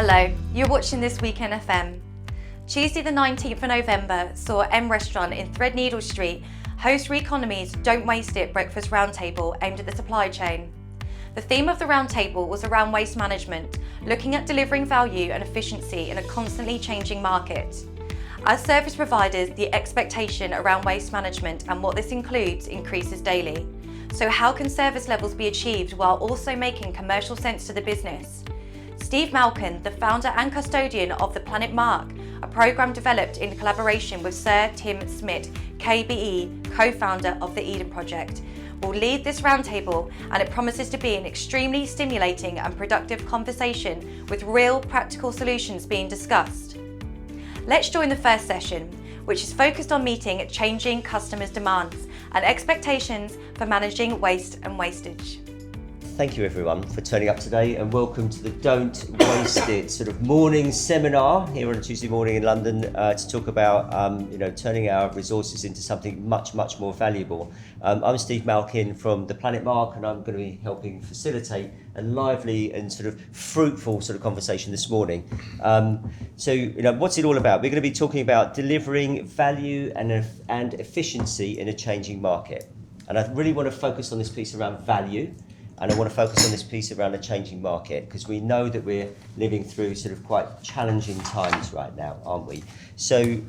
Hello, you're watching This Weekend FM. Tuesday the 19th of November saw M Restaurant in Threadneedle Street host Reconomy's Don't Waste It breakfast roundtable aimed at the supply chain. The theme of the roundtable was around waste management, looking at delivering value and efficiency in a constantly changing market. As service providers, the expectation around waste management and what this includes increases daily. So how can service levels be achieved while also making commercial sense to the business? Steve Malkin, the founder and custodian of the Planet Mark, a programme developed in collaboration with Sir Tim Smith, KBE, co-founder of the Eden Project, will lead this roundtable, and it promises to be an extremely stimulating and productive conversation with real practical solutions being discussed. Let's join the first session, which is focused on meeting changing customers' demands and expectations for managing waste and wastage. Thank you everyone for turning up today, and welcome to the Don't Waste It sort of morning seminar here on a Tuesday morning in London to talk about turning our resources into something much more valuable. I'm Steve Malkin from the Planet Mark, and I'm going to be helping facilitate a lively and sort of fruitful sort of conversation this morning. What's it all about? We're going to be talking about delivering value and efficiency in a changing market, and I really want to focus on this piece around value. And I want to focus on this piece around a changing market, because we know that we're living through sort of quite challenging times right now, aren't we? So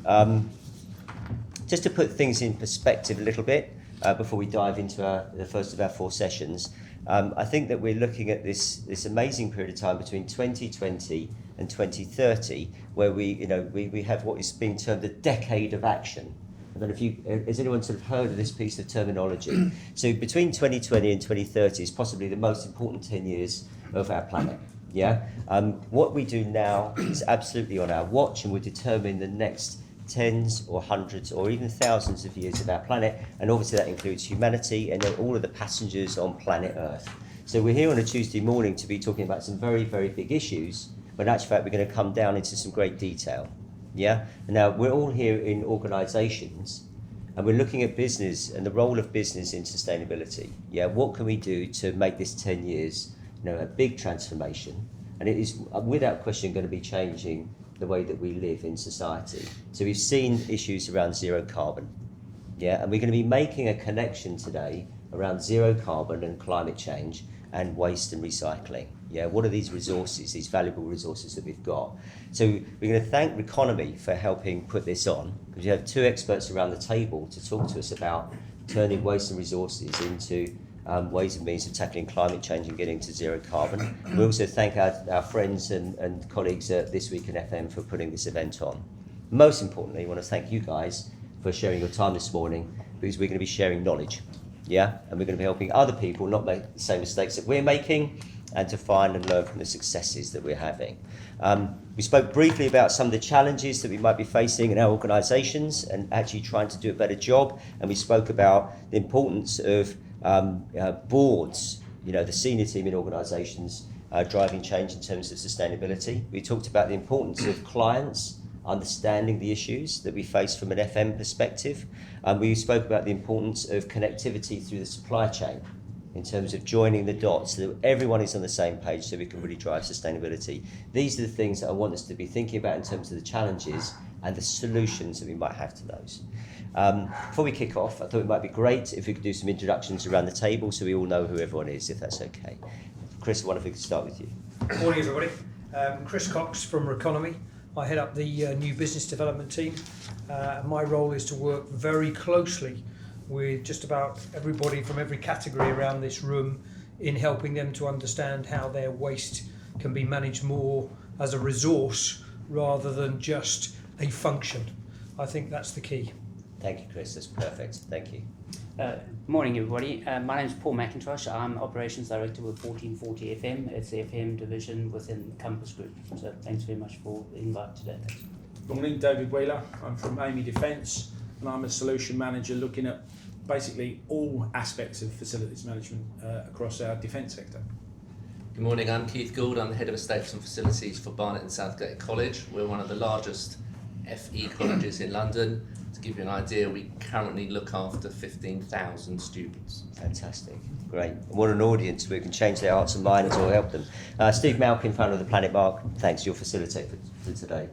just to put things in perspective a little bit before we dive into the first of our four sessions, I think that we're looking at this amazing period of time between 2020 and 2030, where we have what is being termed the decade of action. I don't know if has anyone sort of heard of this piece of terminology? So between 2020 and 2030 is possibly the most important 10 years of our planet. Yeah. What we do now is absolutely on our watch, and will determine the next tens or hundreds or even thousands of years of our planet, and obviously that includes humanity and all of the passengers on planet Earth. So we're here on a Tuesday morning to be talking about some very big issues, but in actual fact we're going to come down into some great detail. Yeah. Now we're all here in organisations, and we're looking at business and the role of business in sustainability. Yeah. What can we do to make this 10 years, a big transformation? And it is without question going to be changing the way that we live in society. So we've seen issues around zero carbon. Yeah. And we're going to be making a connection today around zero carbon and climate change and waste and recycling. Yeah, what are these resources, these valuable resources that we've got? So we're going to thank Reconomy for helping put this on, because you have two experts around the table to talk to us about turning waste and resources into ways and means of tackling climate change and getting to zero carbon. We also thank our friends and colleagues at ThisWeekinFM for putting this event on. Most importantly, I want to thank you guys for sharing your time this morning, because we're going to be sharing knowledge. Yeah, and we're going to be helping other people not make the same mistakes that we're making, and to find and learn from the successes that we're having. We spoke briefly about some of the challenges that we might be facing in our organisations and actually trying to do a better job, and we spoke about the importance of boards, the senior team in organisations driving change in terms of sustainability. We talked about the importance of clients understanding the issues that we face from an FM perspective. We spoke about the importance of connectivity through the supply chain, in terms of joining the dots so that everyone is on the same page, so we can really drive sustainability. These are the things that I want us to be thinking about in terms of the challenges and the solutions that we might have to those. Before we kick off, I thought it might be great if we could do some introductions around the table so we all know who everyone is, if that's okay. Chris, I wonder if we could start with you. Good morning, everybody. Chris Cox from Reconomy. I head up the new business development team. My role is to work very closely with just about everybody from every category around this room in helping them to understand how their waste can be managed more as a resource rather than just a function. I think that's the key. Thank you, Chris. That's perfect. Thank you. Morning, everybody. My name is Paul McIntosh. I'm Operations Director with 1440 FM. It's the FM division within Compass Group. So thanks very much for the invite today. Good morning, David Wheeler. I'm from Amy Defence, and I'm a solution manager looking at basically all aspects of facilities management across our defence sector. Good morning, I'm Keith Gould. I'm the Head of Estates and Facilities for Barnet and Southgate College. We're one of the largest FE colleges in London. It's give you an idea, we currently look after 15,000 students. Fantastic, great. What an audience, we can change their hearts and minds or help them. Steve Malkin, founder of the Planet Mark, thanks, you'll facilitate for today.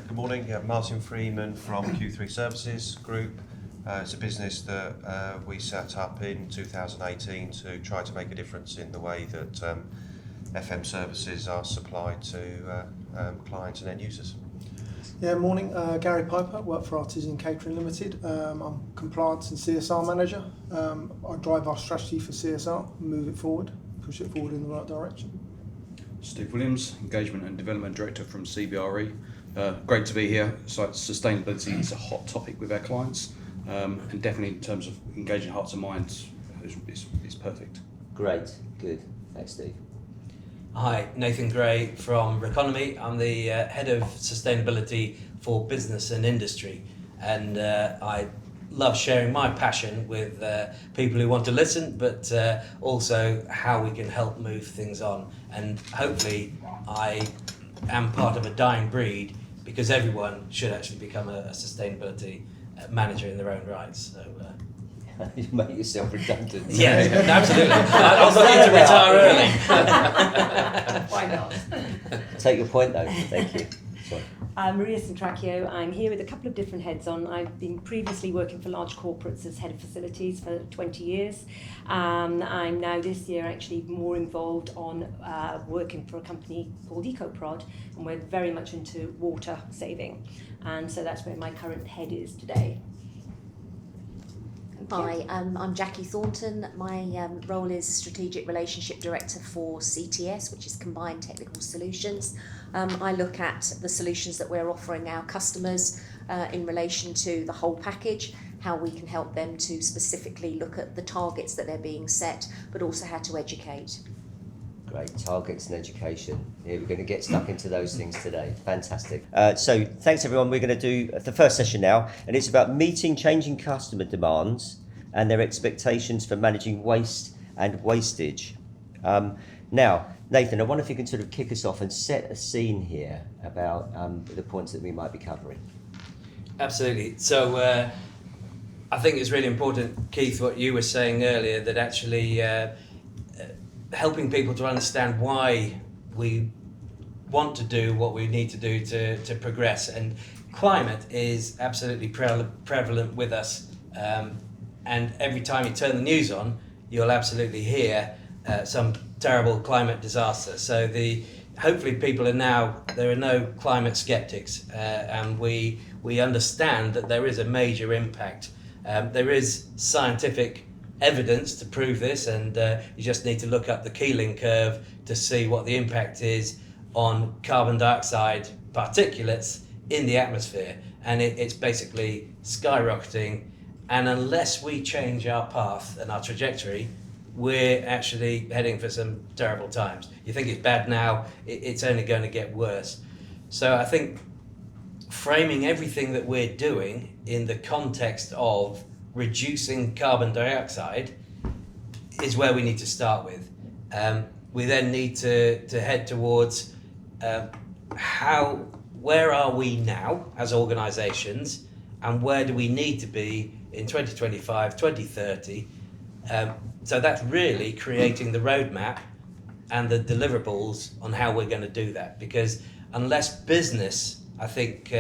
Good morning, Martin Freeman from Q3 Services Group. It's a business that we set up in 2018 to try to make a difference in the way that FM services are supplied to clients and end users. Yeah, morning. Gary Piper, work for Artisan Catering Limited. I'm Compliance and CSR Manager. I drive our strategy for CSR, move it forward, push it forward in the right direction. Steve Williams, Engagement and Development Director from CBRE. Great to be here. So sustainability is a hot topic with our clients, and definitely in terms of engaging hearts and minds, it's perfect. Great, good. Thanks, Steve. Hi, Nathan Gray from Reconomy. I'm the Head of Sustainability for Business and Industry, and I love sharing my passion with people who want to listen, but also how we can help move things on. And hopefully I am part of a dying breed, because everyone should actually become a sustainability manager in their own right. So, You make yourself redundant. yeah, absolutely. I'm looking to retire early. Why not? Take your point though, thank you. Sorry. I'm Maria Centracchio. I'm here with a couple of different heads on. I've been previously working for large corporates as head of facilities for 20 years. I'm now this year actually more involved on working for a company called EcoProd, and we're very much into water saving. And so that's where my current head is today. Hi, I'm Jackie Thornton. My role is Strategic Relationship Director for CTS, which is Combined Technical Solutions. I look at the solutions that we're offering our customers in relation to the whole package, how we can help them to specifically look at the targets that they're being set, but also how to educate. Great, targets and education. Yeah, we're going to get stuck into those things today. Fantastic. So thanks everyone. We're going to do the first session now, and it's about meeting changing customer demands and their expectations for managing waste and wastage. Now, Nathan, I wonder if you can sort of kick us off and set a scene here about the points that we might be covering. Absolutely. So I think it's really important, Keith, what you were saying earlier, that actually helping people to understand why we want to do what we need to do to progress. And climate is absolutely prevalent with us. And every time you turn the news on, you'll absolutely hear some terrible climate disaster. So hopefully people there are no climate skeptics, and we understand that there is a major impact. There is scientific evidence to prove this, and you just need to look up the Keeling curve to see what the impact is on carbon dioxide particulates in the atmosphere, and it's basically skyrocketing. And unless we change our path and our trajectory, we're actually heading for some terrible times. You think it's bad now, it's only going to get worse. So I think framing everything that we're doing in the context of reducing carbon dioxide is where we need to start with. We then need to head towards where are we now as organisations, and where do we need to be in 2025, 2030. So that's really creating the roadmap and the deliverables on how we're going to do that. Because unless business, I think,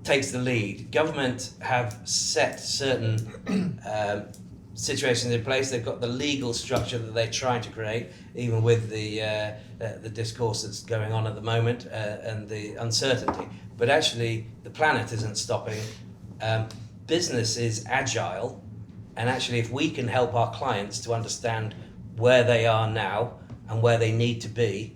takes the lead, government have set certain situations in place. They've got the legal structure that they're trying to create, even with the discourse that's going on at the moment and the uncertainty. But actually, the planet isn't stopping. Business is agile, and actually if we can help our clients to understand where they are now and where they need to be,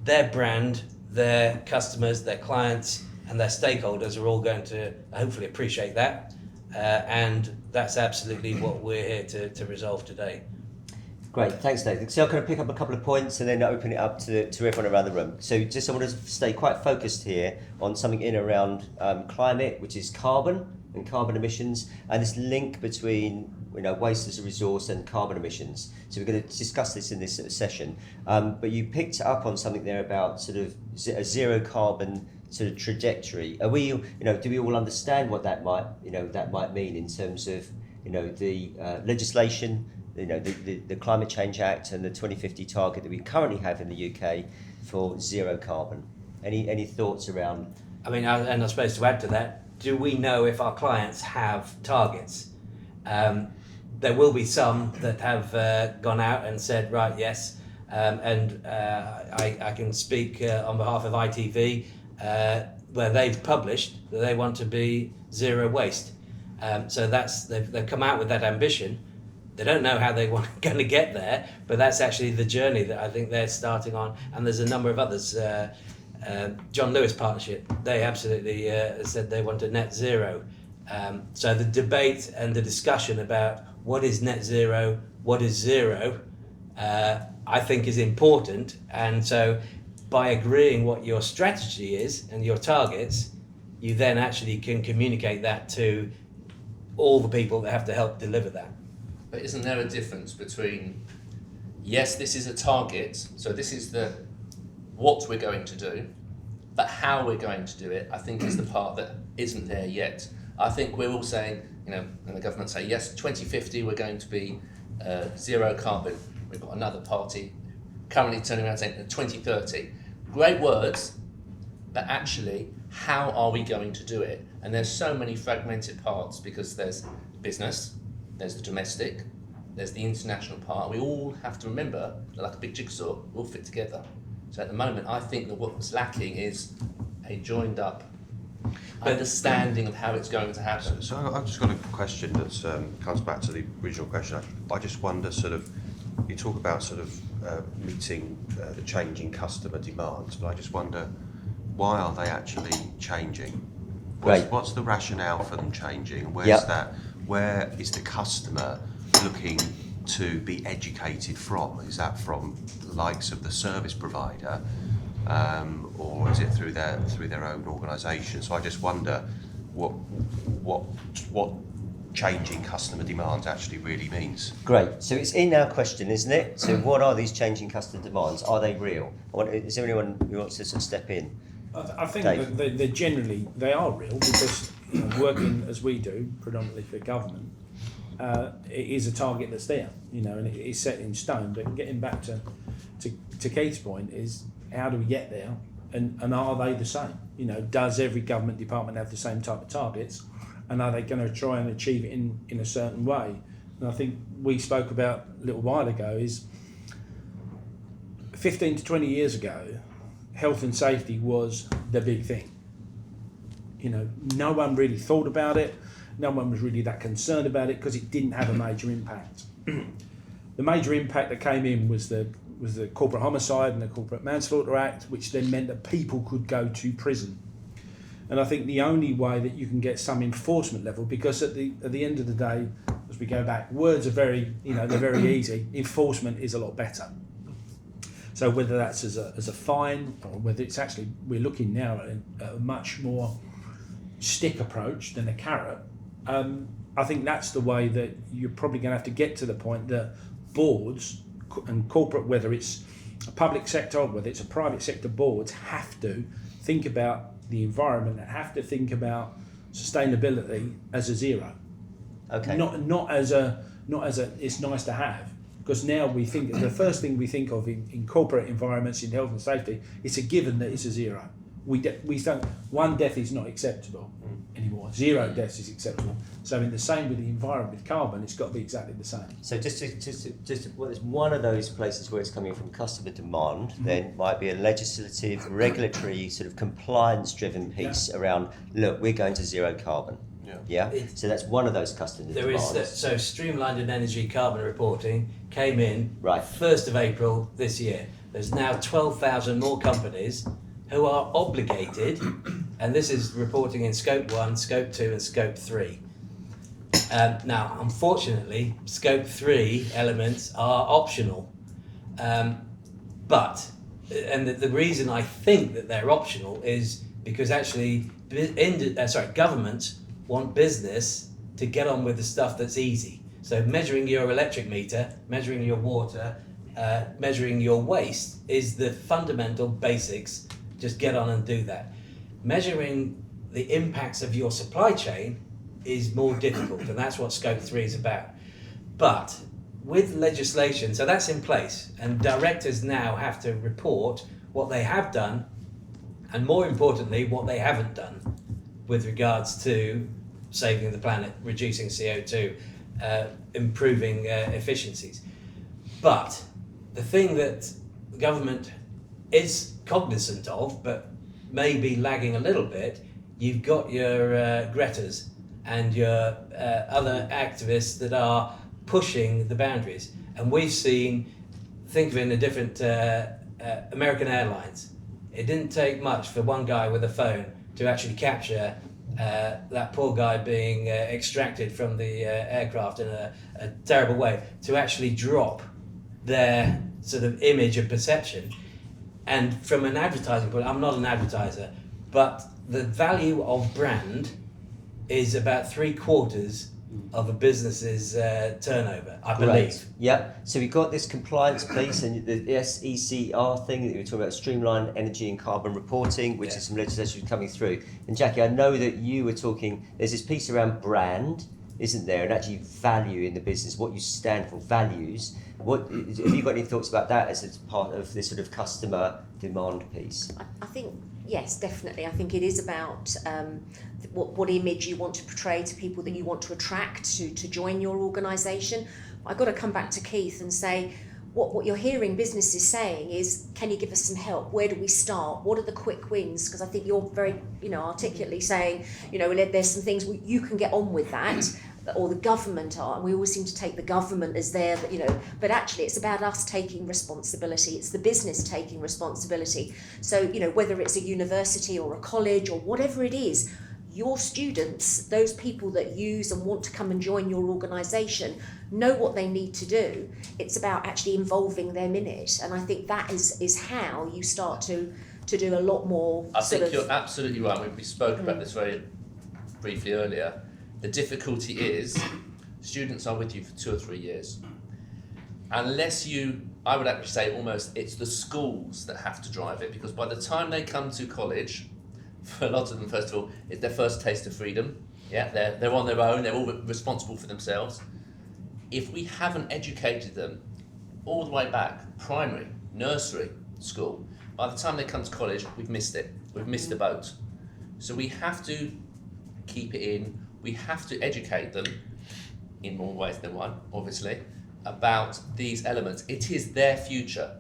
their brand, their customers, their clients and their stakeholders are all going to hopefully appreciate that, and that's absolutely what we're here to resolve today. Great, thanks Nathan. So I'm going to pick up a couple of points and then open it up to everyone around the room. So just I want to stay quite focused here on something in around climate, which is carbon and carbon emissions, and this link between waste as a resource and carbon emissions. So we're going to discuss this in this session. But you picked up on something there about sort of a zero carbon sort of trajectory. Are we, do we all understand what that might mean in terms of, the legislation, the Climate Change Act and the 2050 target that we currently have in the UK for zero carbon? Any thoughts around? I mean, and I suppose to add to that, do we know if our clients have targets? There will be some that have gone out and said, right, yes, and I can speak on behalf of ITV, where they've published that they want to be zero waste. So they've come out with that ambition. They don't know how they're going to get there, but that's actually the journey that I think they're starting on. And there's a number of others. John Lewis Partnership, they absolutely said they want a net zero. So the debate and the discussion about what is net zero, what is zero, I think is important. And so by agreeing what your strategy is and your targets, you then actually can communicate that to all the people that have to help deliver that. But isn't there a difference between, yes, this is a target, so this is what we're going to do, but how we're going to do it, I think is the part that isn't there yet. I think we're all saying, and the government say, yes, 2050 we're going to be zero carbon. We've got another party currently turning around saying 2030. Great words, but actually, how are we going to do it? And there's so many fragmented parts because there's business, there's the domestic, there's the international part. We all have to remember, like a big jigsaw, we all fit together. So at the moment, I think that what's lacking is a joined up understanding of how it's going to happen. So I've just got a question that comes back to the original question. I just wonder, you talk about meeting the changing customer demands, but I just wonder, why are they actually changing? What's the rationale for them changing? Where is the customer looking to be educated from? Is that from the likes of the service provider, or is it through their own organisation? So I just wonder what changing customer demands actually really means. Great. So it's in our question, isn't it? So what are these changing customer demands? Are they real? Is there anyone who wants to step in? I think that they are real because working as we do, predominantly for government, it is a target that's there, and it is set in stone. But getting back to Keith's point is, how do we get there, and are they the same? Does every government department have the same type of targets, and are they going to try and achieve it in a certain way? And I think we spoke about a little while ago is 15 to 20 years ago, health and safety was the big thing. No one really thought about it. No one was really that concerned about it because it didn't have a major impact. The major impact that came in was the corporate homicide and the Corporate Manslaughter Act, which then meant that people could go to prison. And I think the only way that you can get some enforcement level, because at the end of the day, as we go back, words are they're very easy. Enforcement is a lot better. So whether that's as a fine, or whether it's actually, we're looking now at a much more stick approach than a carrot. I think that's the way that you're probably going to have to get to the point that boards and corporate, whether it's a public sector or whether it's a private sector, boards have to think about the environment, have to think about sustainability as a zero. Okay. Not as a it's nice to have. Because now we think, the first thing we think of in corporate environments, in health and safety, it's a given that it's a zero. We don't, one death is not acceptable anymore. Zero deaths is acceptable. So in the same with the environment, with carbon, it's got to be exactly the same. So just there's one of those places where it's coming from customer demand, then might be a legislative, regulatory sort of compliance-driven piece around, look, we're going to zero carbon. Yeah. So that's one of those customer demands. There is so streamlined and energy carbon reporting came in 1st of April this year. There's now 12,000 more companies who are obligated, and this is reporting in Scope 1, Scope 2 and Scope 3. Now, unfortunately, Scope 3 elements are optional. But the reason I think that they're optional is because actually governments want business to get on with the stuff that's easy. So measuring your electric meter, measuring your water, measuring your waste is the fundamental basics. Just get on and do that. Measuring the impacts of your supply chain is more difficult, and that's what Scope 3 is about. But with legislation, so that's in place, and directors now have to report what they have done, and more importantly, what they haven't done with regards to saving the planet, reducing CO2, improving efficiencies. But the thing that the government is cognizant of, but may be lagging a little bit, you've got your Gretas and your other activists that are pushing the boundaries. And we've seen, think of it in a different, American Airlines. It didn't take much for one guy with a phone to actually capture that poor guy being extracted from the aircraft in a terrible way, to actually drop their sort of image and perception. And from an advertising point, I'm not an advertiser, but the value of brand is about 3/4 of a business's turnover, I believe. Right. Yeah. So we've got this compliance piece and the SECR thing that you were talking about, streamlined energy and carbon reporting, which is some legislation coming through. And Jackie, I know that you were talking, there's this piece around brand, isn't there, and actually value in the business, what you stand for, values. What have you got any thoughts about that as it's part of this sort of customer demand piece? I think, yes, definitely. I think it is about what image you want to portray to people that you want to attract to join your organisation. I've got to come back to Keith and say, what you're hearing businesses saying is, can you give us some help? Where do we start? What are the quick wins? Because I think you're very, articulately saying, there's some things you can get on with that, or the government are, and we always seem to take the government as there, but actually it's about us taking responsibility. It's the business taking responsibility. So, whether it's a university or a college or whatever it is, your students, those people that use and want to come and join your organisation, know what they need to do. It's about actually involving them in it, and I think that is how you start to do a lot more. I think you're absolutely right. We spoke about this very briefly earlier. The difficulty is students are with you for 2 or 3 years. Unless I would actually say almost it's the schools that have to drive it, because by the time they come to college, for a lot of them, first of all, it's their first taste of freedom. Yeah, they're on their own, they're all responsible for themselves. If we haven't educated them all the way back, primary, nursery, school, by the time they come to college, we've missed it. We've missed the boat. So we have to keep it in. We have to educate them, in more ways than one, obviously, about these elements. It is their future.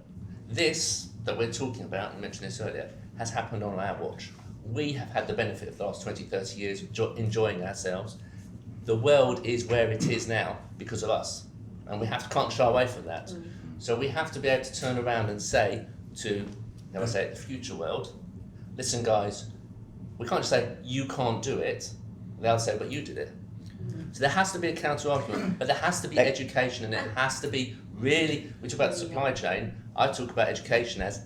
This that we're talking about, I mentioned this earlier, has happened on our watch. We have had the benefit of the last 20, 30 years enjoying ourselves. The world is where it is now because of us, and we can't shy away from that. So we have to be able to turn around and say to, the future world, listen guys, we can't just say, you can't do it. They'll say, but you did it. So there has to be a counter argument, but there has to be education, and it has to be really, we talk about the supply chain, I talk about education as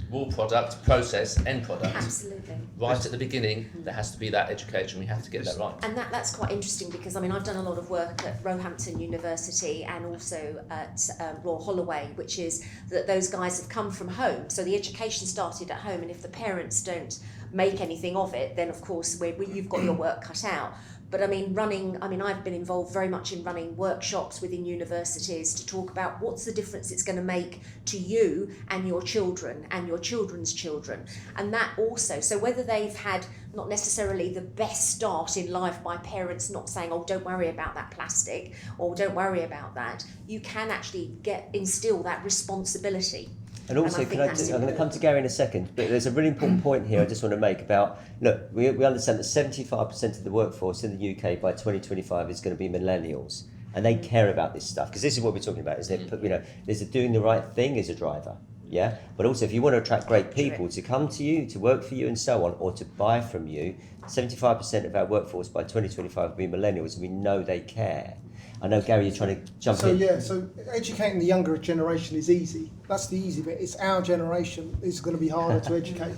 raw product, process, end product. Absolutely. Right at the beginning, there has to be that education, we have to get that right. And that's quite interesting, because I've done a lot of work at Roehampton University and also at Royal Holloway, which is that those guys have come from home. So the education started at home, and if the parents don't make anything of it, then of course you've got your work cut out. But I've been involved very much in running workshops within universities to talk about what's the difference it's going to make to you and your children and your children's children. And that also, so whether they've had not necessarily the best start in life by parents not saying, oh, don't worry about that plastic, or don't worry about that, you can actually instill that responsibility. And also, I'm going to come to Gary in a second, but there's a really important point here I just want to make about, look, we understand that 75% of the workforce in the UK by 2025 is going to be millennials, and they care about this stuff, because this is what we're talking about, is there's doing the right thing as a driver, yeah? But also, if you want to attract great people to come to you, to work for you and so on, or to buy from you, 75% of our workforce by 2025 will be millennials, and we know they care. I know, Gary, you're trying to jump in. So educating the younger generation is easy. That's the easy bit. It's our generation is going to be harder to educate.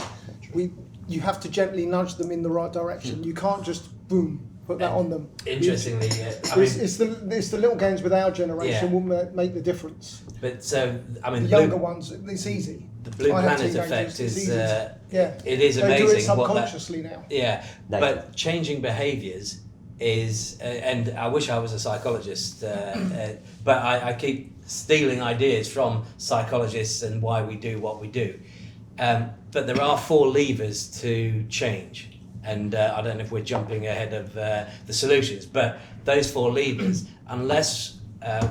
You have to gently nudge them in the right direction. You can't just boom put that on them. Interestingly, I mean, It's the little games with our generation will make the difference. but so I mean, The younger ones, it's easy. the Blue I have Planet teenagers, effect it's is easy it is They do amazing it subconsciously now. Yeah, No. but changing behaviours is, and I wish I was a psychologist, but I keep stealing ideas from psychologists and why we do what we do. But there are 4 levers to change, and I don't know if we're jumping ahead of the solutions, but those 4 levers, unless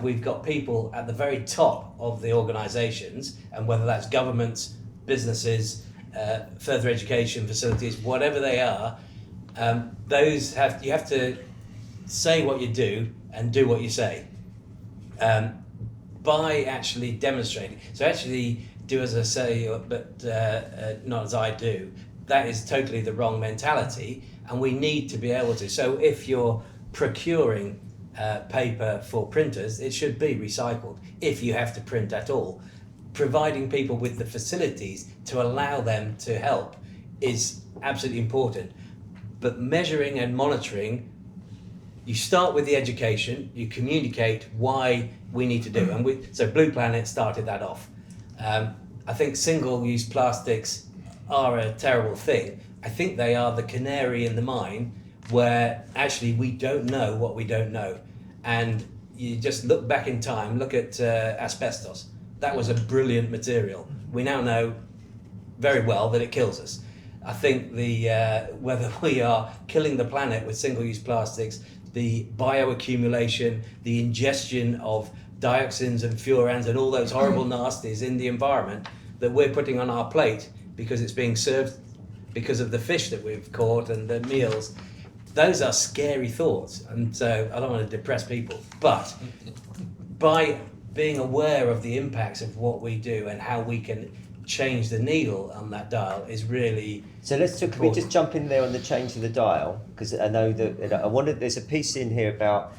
we've got people at the very top of the organisations, and whether that's governments, businesses, further education facilities, whatever they are, you have to say what you do and do what you say, by actually demonstrating. So actually do as I say, but not as I do. That is totally the wrong mentality, and we need to be able to. So if you're procuring paper for printers, it should be recycled if you have to print at all. Providing people with the facilities to allow them to help is absolutely important. But measuring and monitoring, you start with the education, you communicate why we need to do. And so Blue Planet started that off. I think single-use plastics are a terrible thing. I think they are the canary in the mine where actually we don't know what we don't know. And you just look back in time, look at asbestos. That was a brilliant material. We now know very well that it kills us. I think whether we are killing the planet with single-use plastics, the bioaccumulation, the ingestion of dioxins and furans and all those horrible nasties in the environment that we're putting on our plate because it's being served because of the fish that we've caught and the meals, those are scary thoughts. And so I don't want to depress people, but by being aware of the impacts of what we do and how we can change the needle on that dial is really. So let's talk. Can we just jump in there on the change of the dial? Because I know that I wanted. There's a piece in here about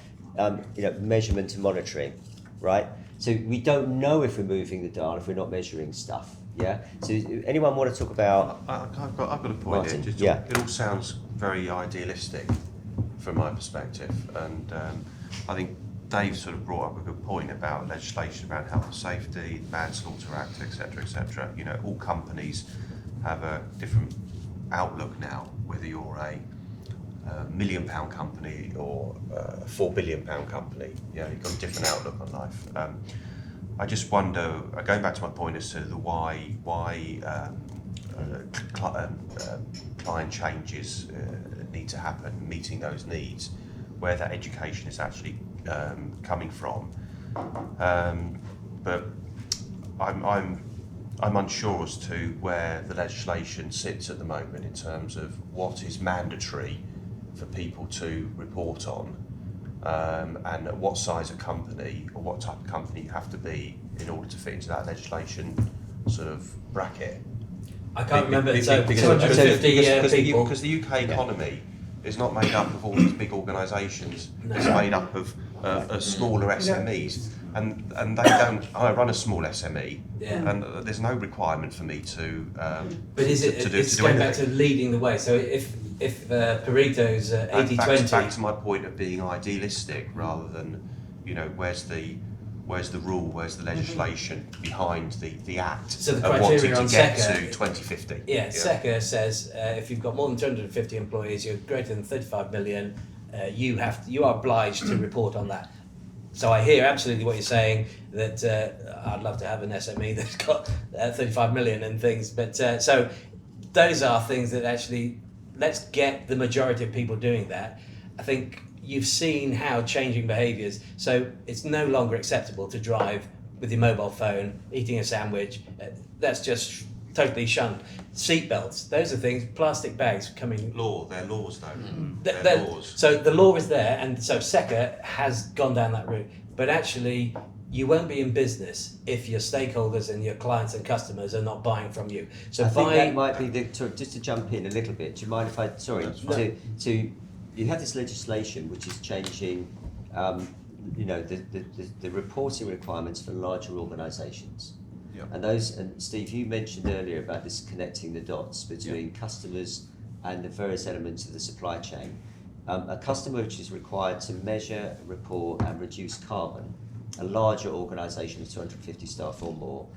measurement and monitoring, right? So we don't know if we're moving the dial if we're not measuring stuff. Yeah. So anyone want to talk about? I've got a point here. It all sounds very idealistic from my perspective, and I think Dave sort of brought up a good point about legislation around health and safety, the Manslaughter Act, etc., etc. You know, all companies have a different outlook now, whether you're a £1 million company or a £4 billion company. Yeah, you've got a different outlook on life. I just wonder, going back to my point as to the why client changes need to happen, meeting those needs, where that education is actually coming from, but I'm unsure as to where the legislation sits at the moment in terms of what is mandatory for people to report on, and at what size of company or what type of company you have to be in order to fit into that legislation sort of bracket. I can't remember. Because 250 people. Because the UK economy is not made up of all these big organisations. It's made up of smaller SMEs, and they don't. I run a small SME, and there's no requirement for me to. But is it? It's going back to leading the way. So if Pareto's 80-20. Back to my point of being idealistic rather than, where's the rule, where's the legislation behind the act so the of wanting criteria to on get SECA, to 2050. SECA says if you've got more than 250 employees, you're greater than 35 million, you are obliged to report on that. So I hear absolutely what you're saying, that I'd love to have an SME that's got 35 million and things, but so those are things that actually, let's get the majority of people doing that. I think you've seen how changing behaviours, so it's no longer acceptable to drive with your mobile phone, eating a sandwich, that's just totally shunned. Seatbelts, those are things, plastic bags coming. They're laws though. They're laws. So the law is there, and so SECA has gone down that route, but actually you won't be in business if your stakeholders and your clients and customers are not buying from you. So I think that might be just to jump in a little bit. Do you mind if I? Sorry. You have this legislation which is changing, the reporting requirements for larger organisations. Yeah. And Steve, you mentioned earlier about this connecting the dots between customers and the various elements of the supply chain. A customer which is required to measure, report and reduce carbon, a larger organisation of 250 staff or more,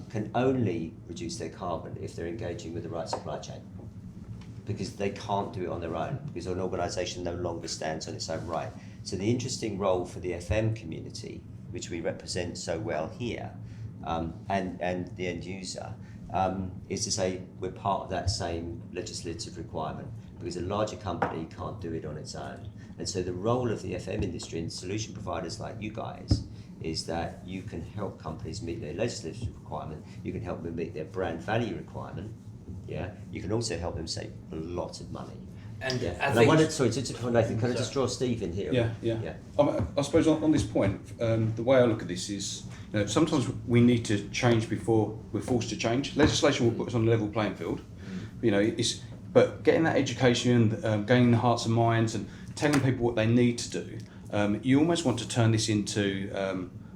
can only reduce their carbon if they're engaging with the right supply chain, because they can't do it on their own, because an organisation no longer stands on its own right. So the interesting role for the FM community, which we represent so well here, and the end user, is to say we're part of that same legislative requirement, because a larger company can't do it on its own. And so the role of the FM industry and solution providers like you guys is that you can help companies meet their legislative requirement, you can help them meet their brand value requirement, yeah. You can also help them save a lot of money. And yeah. I And think, I wanted, sorry, Nathan, can I just draw Steve in here? Yeah. I suppose on this point, the way I look at this is, sometimes we need to change before we're forced to change. Legislation will put us on a level playing field. But getting that education, gaining the hearts and minds, and telling people what they need to do, you almost want to turn this into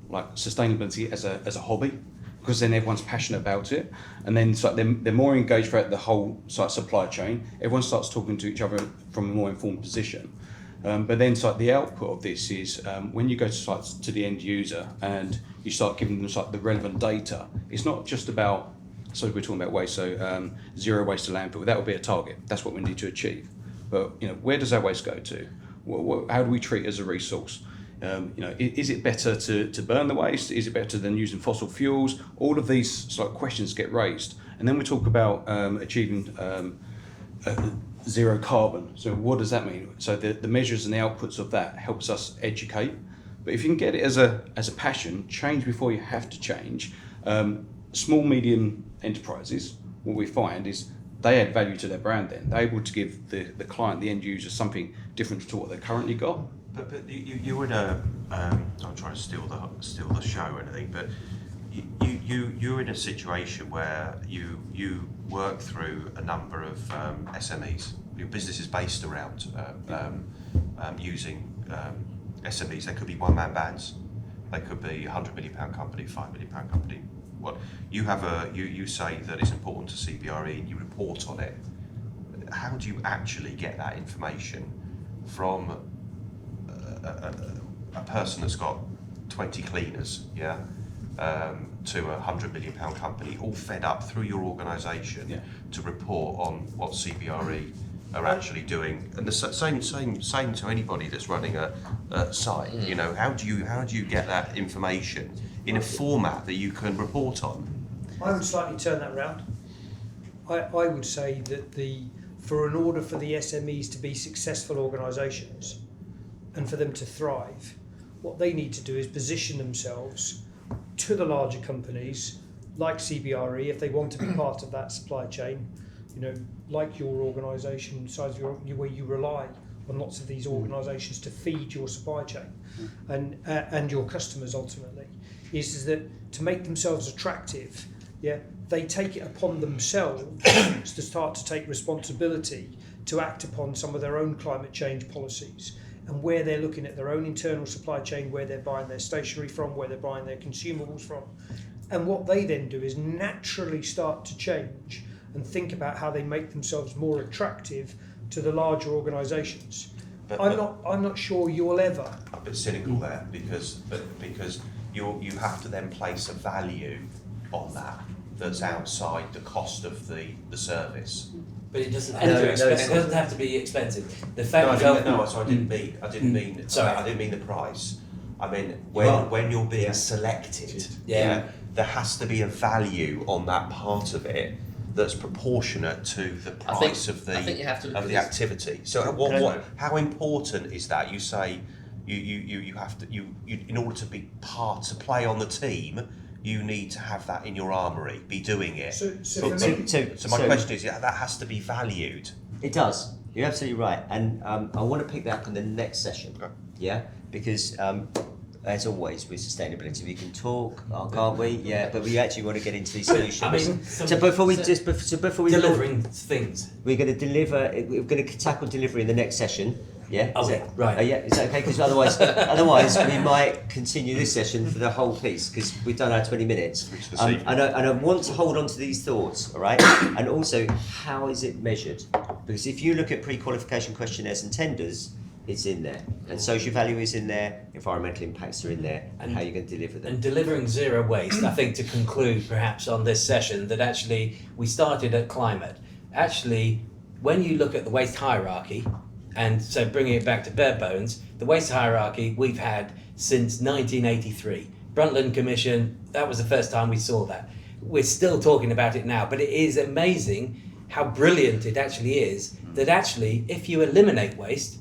like sustainability as a hobby, because then everyone's passionate about it, and then it's like they're more engaged throughout the whole supply chain. Everyone starts talking to each other from a more informed position. But then the output of this is when you go to the end user and you start giving them the relevant data, it's not just about, so we're talking about waste, so zero waste to landfill. That would be a target. That's what we need to achieve. But where does that waste go to? How do we treat it as a resource? Is it better to burn the waste? Is it better than using fossil fuels? All of these questions get raised, and then we talk about achieving zero carbon. So what does that mean? So the measures and the outputs of that helps us educate. But if you can get it as a passion, change before you have to change. Small, medium enterprises, what we find is they add value to their brand. Then they're able to give the client, the end user, something different to what they currently got. But you're in a not trying to steal the show or anything, but you're in a situation where you work through a number of SMEs. Your business is based around using SMEs. They could be one-man bands. They could be £100 million company, £5 million company. What you have you say that it's important to CBRE and you report on it. How do you actually get that information from a person that's got 20 cleaners, to a £100 million company, all fed up through your organisation to report on what CBRE are actually doing? And the same to anybody that's running a site. How do you get that information in a format that you can report on? I would slightly turn that round. I would say that in order for the SMEs to be successful organisations and for them to thrive, what they need to do is position themselves to the larger companies like CBRE if they want to be part of that supply chain, like your organisation, where you rely on lots of these organisations to feed your supply chain and your customers ultimately, is that to make themselves attractive, they take it upon themselves to start to take responsibility to act upon some of their own climate change policies, and where they're looking at their own internal supply chain, where they're buying their stationery from, where they're buying their consumables from. And what they then do is naturally start to change and think about how they make themselves more attractive to the larger organisations. I'm not sure you'll ever. A bit cynical there, because you have to then place a value on that's outside the cost of the service. But it doesn't have to be expensive. The fact I didn't mean. Sorry, I didn't mean the price. I mean when you're being selected, there has to be a value on that part of it that's proportionate to the price of the activity. So how important is that? You say you have to in order to be to play on the team, you need to have that in your armoury, be doing it. So my question is, that has to be valued. It does. You're absolutely right. And I want to pick that up in the next session. Okay. Yeah? Because as always with sustainability, we can talk, can't we? Yeah, but we actually want to get into these solutions. Before we delivering things, we're going to tackle delivery in the next session. Yeah. Right. Is that okay? Because otherwise we might continue this session for the whole piece, because we've done our 20 minutes. And I want to hold on to these thoughts, all right? And also, how is it measured? Because if you look at pre-qualification questionnaires and tenders, it's in there. And social value is in there, environmental impacts are in there, and how you're going to deliver them. And delivering zero waste, I think to conclude perhaps on this session, that actually we started at climate. Actually, when you look at the waste hierarchy, and so bringing it back to bare bones, the waste hierarchy we've had since 1983. Brundtland Commission, that was the first time we saw that. We're still talking about it now, but it is amazing how brilliant it actually is, that actually if you eliminate waste,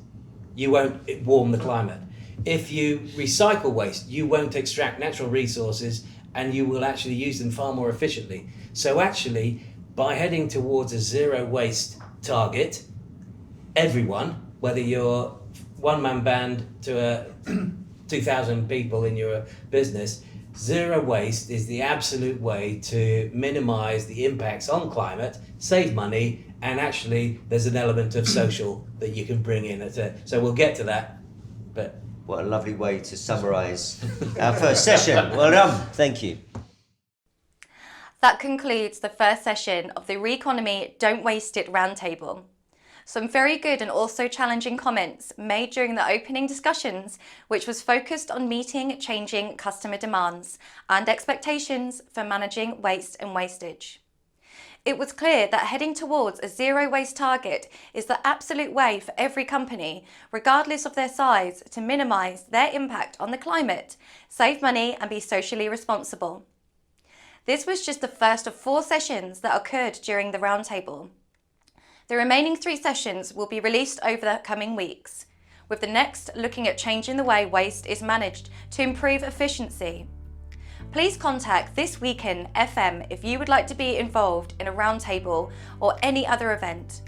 you won't warm the climate. If you recycle waste, you won't extract natural resources and you will actually use them far more efficiently. So actually, by heading towards a zero waste target, everyone, whether you're one-man band to 2,000 people in your business, zero waste is the absolute way to minimise the impacts on climate, save money, and actually there's an element of social that you can bring in. So we'll get to that. But what a lovely way to summarise our first session. Well done. Thank you. That concludes the first session of the Reconomy Don't Waste It Roundtable. Some very good and also challenging comments made during the opening discussions, which was focused on meeting changing customer demands and expectations for managing waste and wastage. It was clear that heading towards a zero waste target is the absolute way for every company, regardless of their size, to minimise their impact on the climate, save money and be socially responsible. This was just the first of 4 sessions that occurred during the roundtable. The remaining 3 sessions will be released over the coming weeks, with the next looking at changing the way waste is managed to improve efficiency. Please contact ThisWeekinFM if you would like to be involved in a roundtable or any other event.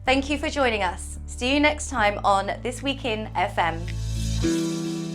Thank you for joining us. See you next time on This Week in FM.